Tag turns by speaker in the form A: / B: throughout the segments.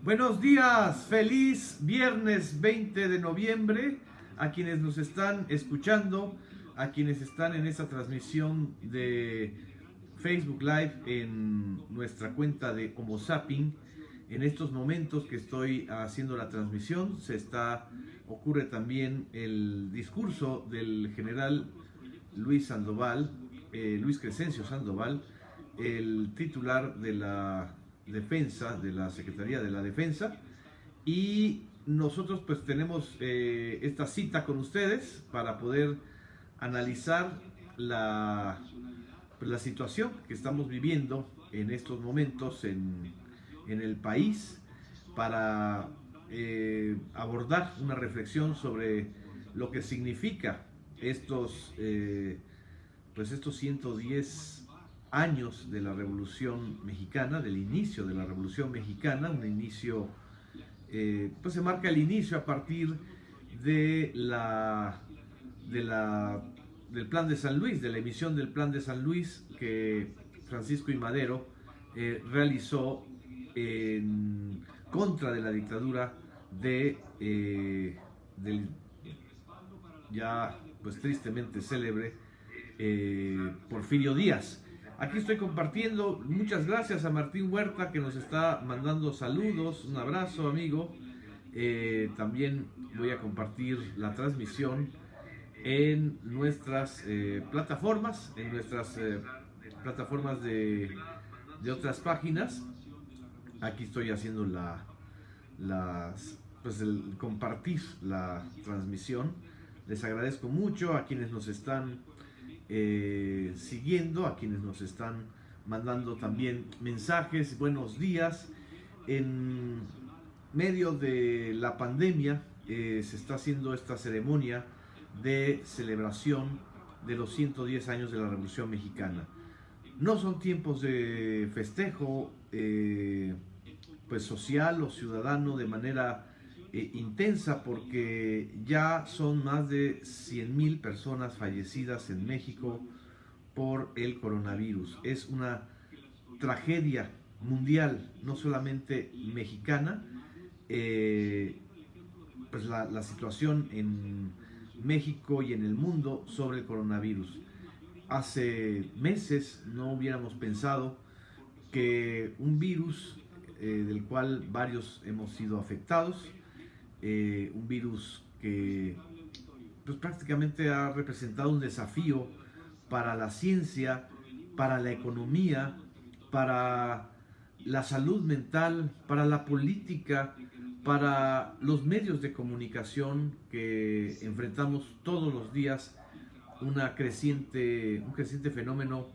A: Buenos días, feliz viernes 20 de noviembre a quienes nos están escuchando, a quienes están en esta transmisión de Facebook Live en nuestra cuenta de Homo Zapping. En estos momentos que estoy haciendo la transmisión ocurre también el discurso del general Luis Sandoval, Luis Crescencio Sandoval, el titular de la Defensa, de la Secretaría de la Defensa, y nosotros pues tenemos esta cita con ustedes para poder analizar la situación que estamos viviendo en estos momentos en el país, para abordar una reflexión sobre lo que significa estos 110 años de la Revolución Mexicana, del inicio de la Revolución Mexicana, un inicio, pues se marca el inicio a partir de del Plan de San Luis, de la emisión del Plan de San Luis que Francisco I. Madero realizó en contra de la dictadura del ya pues tristemente célebre Porfirio Díaz. Aquí estoy compartiendo. Muchas gracias a Martín Huerta, que nos está mandando saludos. Un abrazo, amigo. También voy a compartir la transmisión en nuestras plataformas, plataformas de otras páginas. Aquí estoy haciendo el compartir la transmisión. Les agradezco mucho a quienes nos están siguiendo, a quienes nos están mandando también mensajes. Buenos días. En medio de la pandemia se está haciendo esta ceremonia de celebración de los 110 años de la Revolución Mexicana. No son tiempos de festejo pues social o ciudadano de manera intensa, porque ya son más de 100,000 personas fallecidas en México por el coronavirus. Es una tragedia mundial, no solamente mexicana. Pues la situación en México y en el mundo sobre el coronavirus. Hace meses no hubiéramos pensado que un virus del cual varios hemos sido afectados, un virus que pues prácticamente ha representado un desafío para la ciencia, para la economía, para la salud mental, para la política, para los medios de comunicación, que enfrentamos todos los días un creciente fenómeno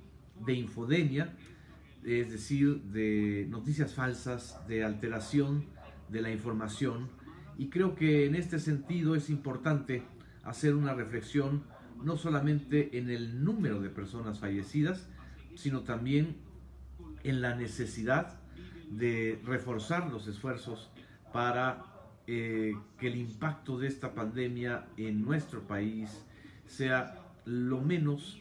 A: de infodemia, es decir, de noticias falsas, de alteración de la información. Y creo que en este sentido es importante hacer una reflexión no solamente en el número de personas fallecidas, sino también en la necesidad de reforzar los esfuerzos para que el impacto de esta pandemia en nuestro país sea lo menos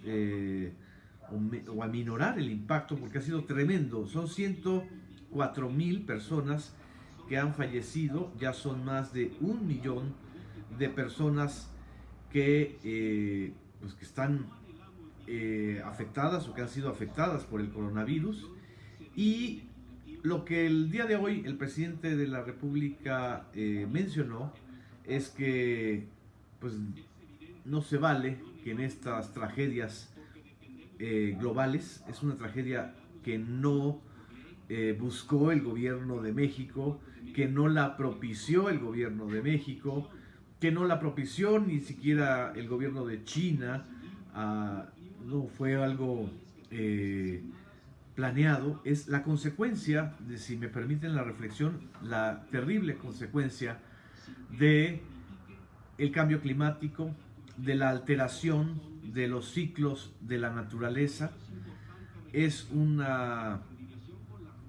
A: o aminorar el impacto, porque ha sido tremendo. Son 104,000 personas que han fallecido. Ya son más de 1,000,000 de personas que están afectadas o que han sido afectadas por el coronavirus. Y lo que el día de hoy el presidente de la República mencionó es que pues no se vale que en estas tragedias globales, es una tragedia que no buscó el gobierno de México, que no la propició el gobierno de México, que no la propició ni siquiera el gobierno de China. No fue algo planeado. Es la consecuencia de, si me permiten la reflexión, la terrible consecuencia de el cambio climático, de la alteración de los ciclos de la naturaleza.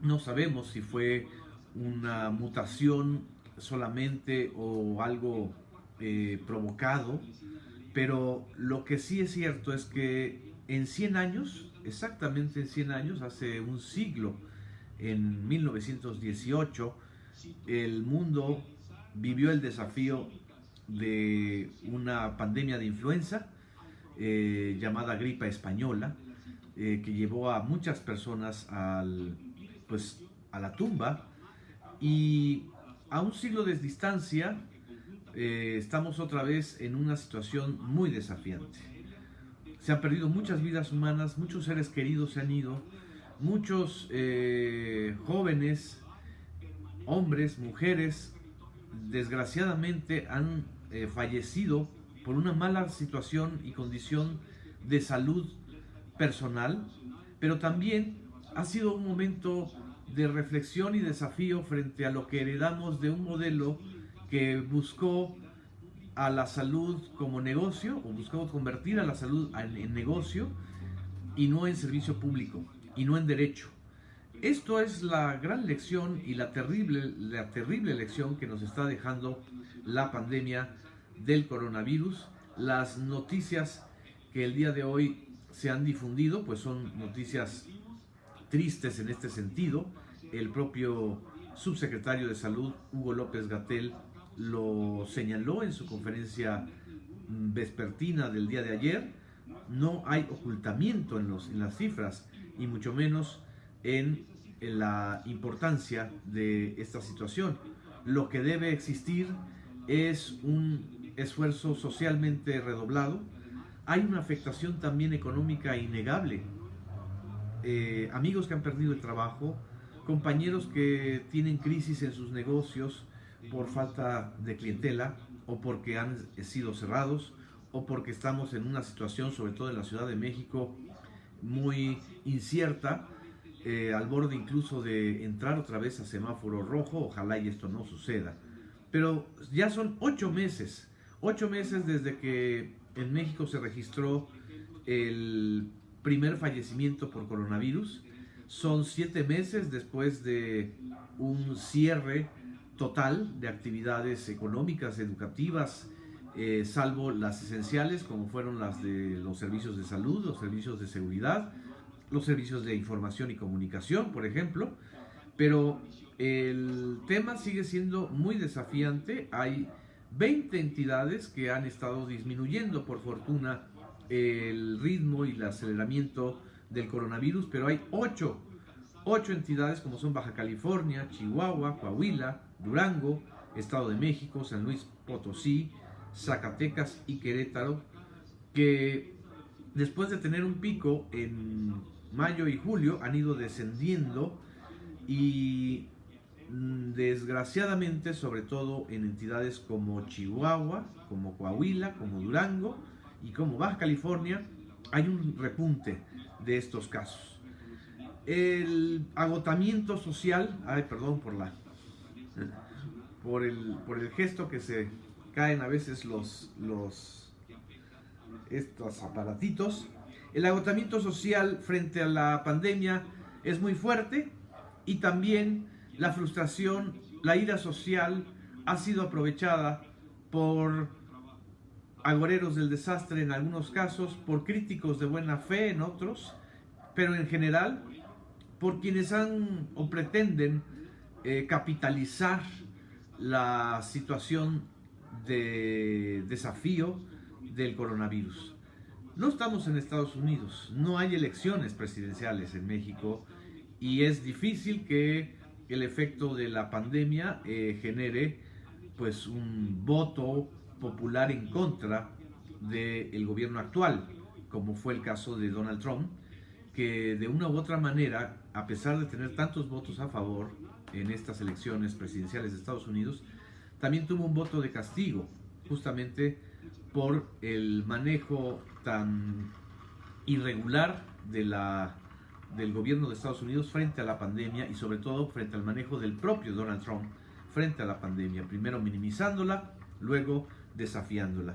A: No sabemos si fue una mutación solamente o algo provocado, pero lo que sí es cierto es que en 100 años, exactamente en 100 años, hace un siglo, en 1918, el mundo vivió el desafío de una pandemia de influenza llamada gripa española, que llevó a muchas personas a la tumba, y a un siglo de distancia estamos otra vez en una situación muy desafiante. Se han perdido muchas vidas humanas, muchos seres queridos se han ido, muchos jóvenes, hombres, mujeres, desgraciadamente han fallecido por una mala situación y condición de salud personal, pero también ha sido un momento de reflexión y desafío frente a lo que heredamos de un modelo que buscó a la salud como negocio, o buscó convertir a la salud en negocio y no en servicio público y no en derecho. Esto es la gran lección y la terrible lección que nos está dejando la pandemia del coronavirus. Las noticias que el día de hoy se han difundido pues son noticias tristes en este sentido. El propio subsecretario de Salud, Hugo López-Gatell, lo señaló en su conferencia vespertina del día de ayer. No hay ocultamiento en las cifras y mucho menos en la importancia de esta situación. Lo que debe existir es un esfuerzo socialmente redoblado. Hay una afectación también económica innegable. Amigos que han perdido el trabajo, compañeros que tienen crisis en sus negocios por falta de clientela o porque han sido cerrados o porque estamos en una situación, sobre todo en la Ciudad de México, muy incierta, al borde incluso de entrar otra vez a semáforo rojo. Ojalá y esto no suceda. Pero ya son 8 meses desde que en México se registró el primer fallecimiento por coronavirus. Son 7 meses después de un cierre total de actividades económicas, educativas, salvo las esenciales, como fueron las de los servicios de salud, los servicios de seguridad, los servicios de información y comunicación, por ejemplo. Pero el tema sigue siendo muy desafiante. Hay 20 entidades que han estado disminuyendo, por fortuna, el ritmo y el aceleramiento del coronavirus, pero hay 8 entidades como son Baja California, Chihuahua, Coahuila, Durango, Estado de México, San Luis Potosí, Zacatecas y Querétaro, que después de tener un pico en mayo y julio han ido descendiendo, y desgraciadamente, sobre todo en entidades como Chihuahua, como Coahuila, como Durango y como Baja California, hay un repunte de estos casos. El agotamiento social, perdón por el gesto que se caen a veces estos aparatitos. El agotamiento social frente a la pandemia es muy fuerte, y también la frustración, la ira social ha sido aprovechada por agoreros del desastre en algunos casos, por críticos de buena fe en otros, pero en general por quienes han o pretenden capitalizar la situación de desafío del coronavirus. No estamos en Estados Unidos, no hay elecciones presidenciales en México, y es difícil que el efecto de la pandemia genere pues un voto popular en contra del gobierno actual, como fue el caso de Donald Trump, que de una u otra manera, a pesar de tener tantos votos a favor en estas elecciones presidenciales de Estados Unidos, también tuvo un voto de castigo, justamente por el manejo tan irregular del gobierno de Estados Unidos frente a la pandemia, y sobre todo frente al manejo del propio Donald Trump frente a la pandemia, primero minimizándola, luego desafiándola.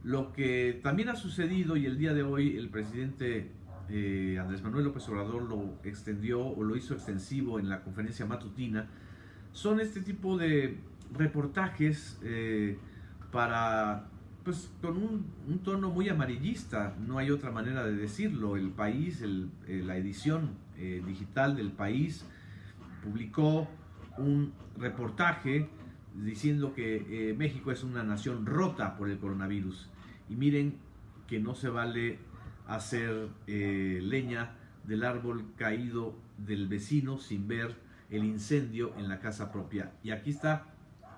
A: Lo que también ha sucedido, y el día de hoy el presidente Andrés Manuel López Obrador lo extendió o lo hizo extensivo en la conferencia matutina, son este tipo de reportajes con un tono muy amarillista. No hay otra manera de decirlo. El País, la edición digital del País, publicó un reportaje diciendo que México es una nación rota por el coronavirus. Y miren que no se vale hacer leña del árbol caído del vecino sin ver el incendio en la casa propia. Y aquí está,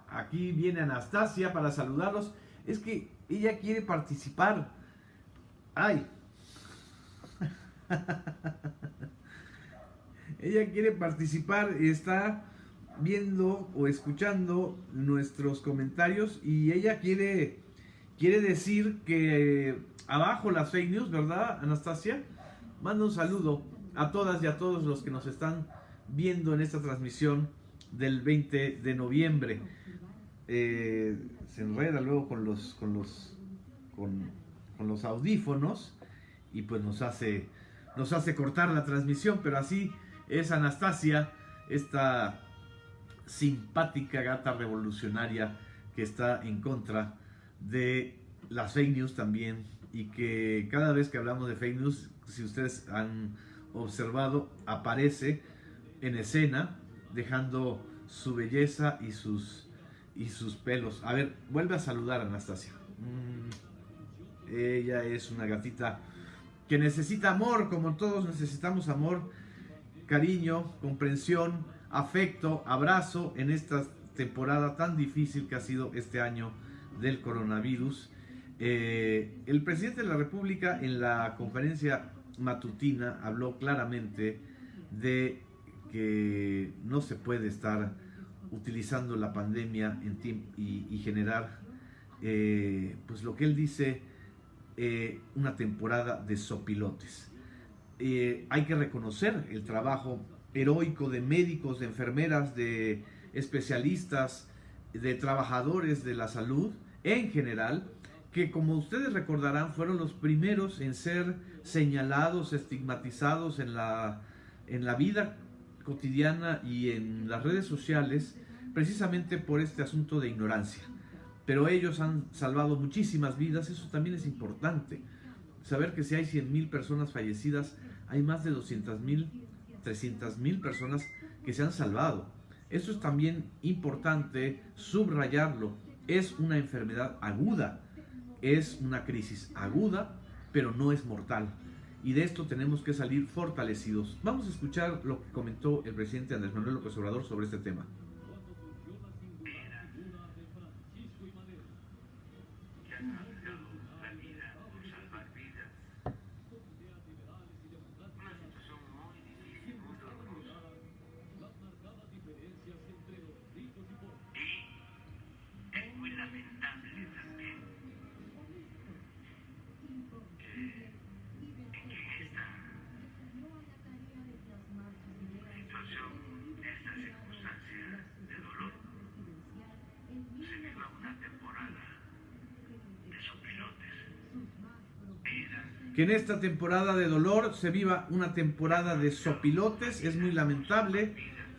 A: aquí viene Anastasia para saludarlos. Es que ella quiere participar. ¡Ay! Ella quiere participar, está viendo o escuchando nuestros comentarios y ella quiere decir que abajo las fake news, ¿verdad, Anastasia? Manda un saludo a todas y a todos los que nos están viendo en esta transmisión del 20 de noviembre. Se enreda luego con los audífonos y pues nos hace cortar la transmisión, pero así es Anastasia, esta simpática gata revolucionaria que está en contra de las fake news también, y que cada vez que hablamos de fake news, si ustedes han observado, aparece en escena dejando su belleza y sus pelos. A ver, vuelve a saludar, Anastasia. Ella es una gatita que necesita amor, como todos necesitamos amor, cariño, comprensión, afecto, abrazo en esta temporada tan difícil que ha sido este año del coronavirus. El presidente de la República en la conferencia matutina habló claramente de que no se puede estar utilizando la pandemia y generar, pues lo que él dice, una temporada de sopilotes. Hay que reconocer el trabajo heroico de médicos, de enfermeras, de especialistas, de trabajadores de la salud en general, que como ustedes recordarán fueron los primeros en ser señalados, estigmatizados en la vida cotidiana y en las redes sociales, precisamente por este asunto de ignorancia. Pero ellos han salvado muchísimas vidas. Eso también es importante, saber que si hay 100,000 personas fallecidas, hay más de 200,000, 300,000 personas que se han salvado. Esto es también importante subrayarlo. Es una enfermedad aguda, es una crisis aguda, pero no es mortal. Y de esto tenemos que salir fortalecidos. Vamos a escuchar lo que comentó el presidente Andrés Manuel López Obrador sobre este tema. Que en esta temporada de dolor se viva una temporada de sopilotes es muy lamentable,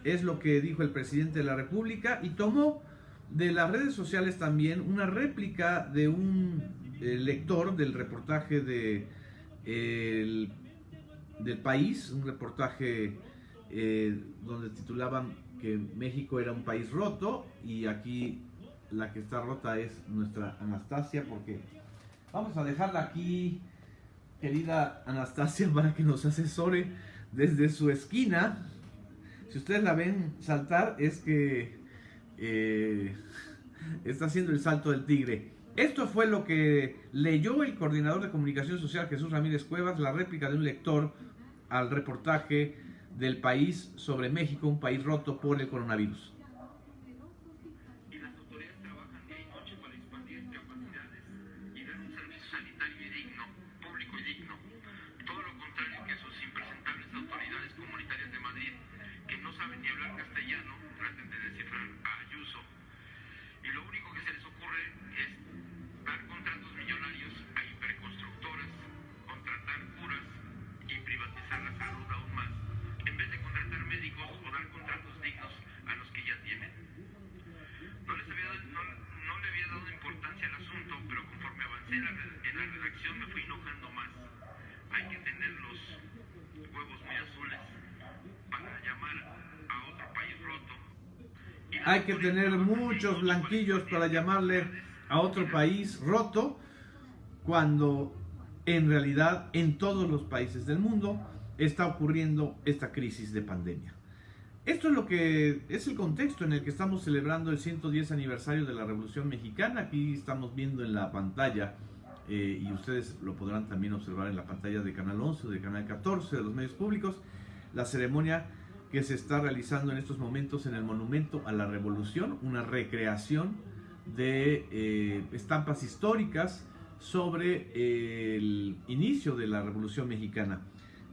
A: es lo que dijo el presidente de la República, y tomó de las redes sociales también una réplica de un lector del reportaje del País, un reportaje donde titulaban que México era un país roto, y aquí la que está rota es nuestra Anastasia, porque vamos a dejarla aquí, querida Anastasia, para que nos asesore desde su esquina. Si ustedes la ven saltar, es que está haciendo el salto del tigre. Esto fue lo que leyó el coordinador de comunicación social, Jesús Ramírez Cuevas, la réplica de un lector al reportaje del País sobre México, un país roto por el coronavirus. hay que tener muchos blanquillos para llamarle a otro país roto, cuando en realidad en todos los países del mundo está ocurriendo esta crisis de pandemia. Esto es lo que es el contexto en el que estamos celebrando el 110 aniversario de la Revolución Mexicana. Aquí estamos viendo en la pantalla, y ustedes lo podrán también observar en la pantalla de Canal 11 o de Canal 14 de los medios públicos, la ceremonia que se está realizando en estos momentos en el Monumento a la Revolución, una recreación de estampas históricas sobre el inicio de la Revolución Mexicana.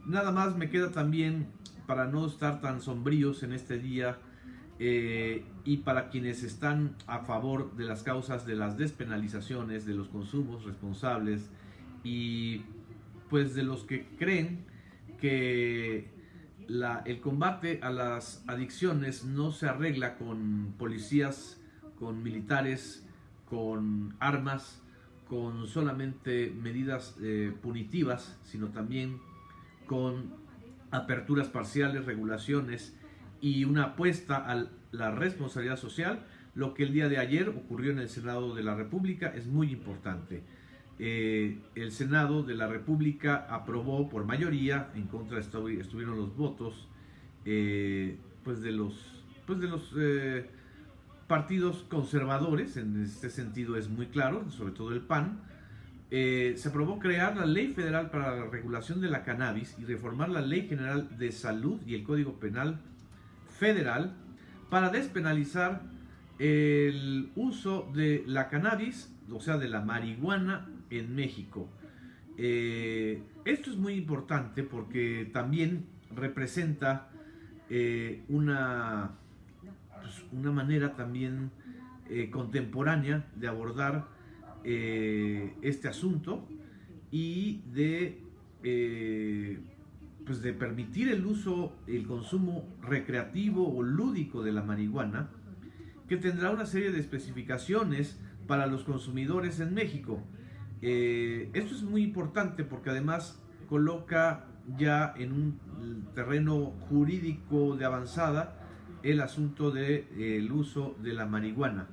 A: Nada más me queda también, para no estar tan sombríos en este día, y para quienes están a favor de las causas de las despenalizaciones, de los consumos responsables, y pues de los que creen que el combate a las adicciones no se arregla con policías, con militares, con armas, con solamente medidas punitivas, sino también con aperturas parciales, regulaciones y una apuesta a la responsabilidad social. Lo que el día de ayer ocurrió en el Senado de la República es muy importante. El Senado de la República aprobó por mayoría, en contra estuvieron los votos pues de los partidos conservadores. En este sentido es muy claro, sobre todo el PAN. Se aprobó crear la Ley Federal para la Regulación de la Cannabis y reformar la Ley General de Salud y el Código Penal Federal para despenalizar el uso de la cannabis, o sea, de la marihuana en México. Esto es muy importante porque también representa una manera también contemporánea de abordar este asunto y de permitir el uso, el consumo recreativo o lúdico de la marihuana, que tendrá una serie de especificaciones para los consumidores en México. Esto es muy importante porque además coloca ya en un terreno jurídico de avanzada el asunto del uso de la marihuana.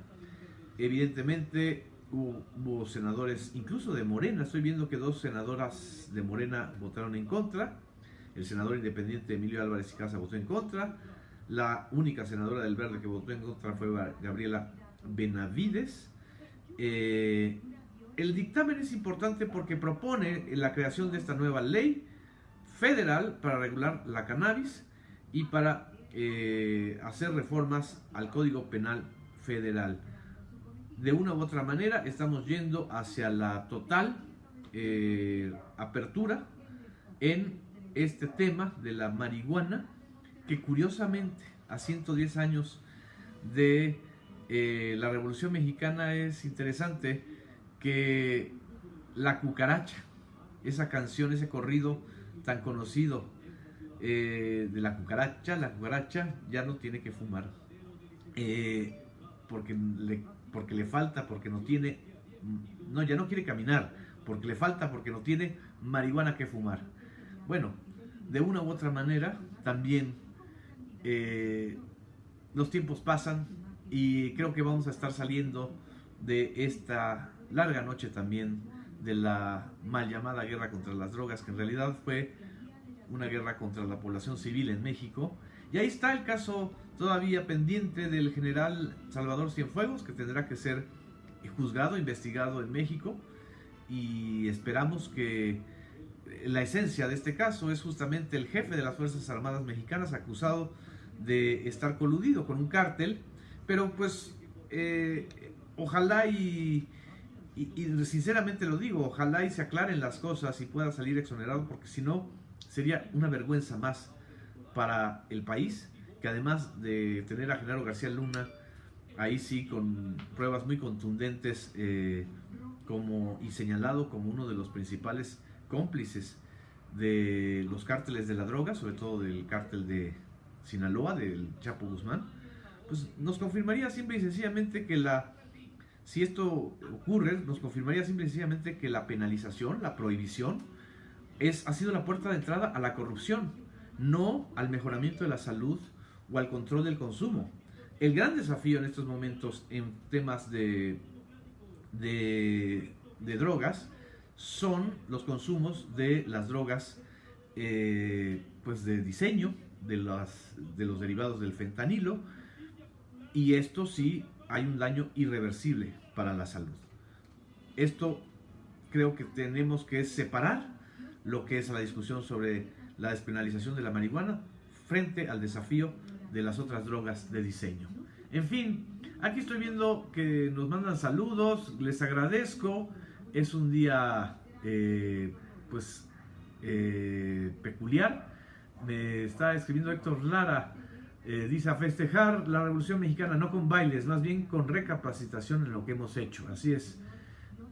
A: Evidentemente hubo senadores, incluso de Morena. Estoy viendo que 2 senadoras de Morena votaron en contra. El senador independiente Emilio Álvarez y Casa votó en contra. La única senadora del Verde que votó en contra fue Gabriela Benavides. El dictamen es importante porque propone la creación de esta nueva ley federal para regular la cannabis y para hacer reformas al Código Penal Federal. De una u otra manera estamos yendo hacia la total apertura en este tema de la marihuana, que curiosamente a 110 años de la Revolución Mexicana es interesante que La Cucaracha, esa canción, ese corrido tan conocido de la cucaracha ya no tiene que fumar, porque le falta, porque no tiene, no, ya no quiere caminar, porque le falta, porque no tiene marihuana que fumar. Bueno, de una u otra manera también los tiempos pasan y creo que vamos a estar saliendo de esta larga noche también de la mal llamada guerra contra las drogas, que en realidad fue una guerra contra la población civil en México. Y ahí está el caso todavía pendiente del general Salvador Cienfuegos, que tendrá que ser juzgado, investigado en México, y esperamos que la esencia de este caso es justamente el jefe de las Fuerzas Armadas Mexicanas acusado de estar coludido con un cártel, pero pues ojalá y sinceramente lo digo, ojalá y se aclaren las cosas y pueda salir exonerado, porque si no sería una vergüenza más para el país, que además de tener a Genaro García Luna, ahí sí con pruebas muy contundentes, y señalado como uno de los principales cómplices de los cárteles de la droga, sobre todo del cártel de Sinaloa, del Chapo Guzmán, pues nos confirmaría simple y sencillamente que si esto ocurre, nos confirmaría simple y sencillamente que la penalización, la prohibición, ha sido la puerta de entrada a la corrupción, no al mejoramiento de la salud o al control del consumo. El gran desafío en estos momentos en temas de drogas son los consumos de las drogas pues de diseño, de los derivados del fentanilo, y esto sí hay un daño irreversible para la salud. Esto creo que tenemos que separar lo que es la discusión sobre la despenalización de la marihuana frente al desafío de las otras drogas de diseño. En fin, aquí estoy viendo que nos mandan saludos, les agradezco. Es un día peculiar. Me está escribiendo Héctor Lara, dice: a festejar la Revolución Mexicana, no con bailes, más bien con recapacitación en lo que hemos hecho. Así es.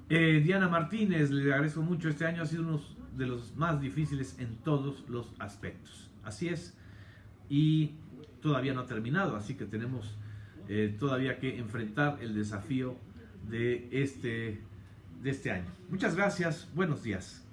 A: Diana Martínez, le agradezco mucho. Este año ha sido uno de los más difíciles en todos los aspectos. Así es. Y todavía no ha terminado, así que tenemos todavía que enfrentar el desafío de este año. Muchas gracias. Buenos días.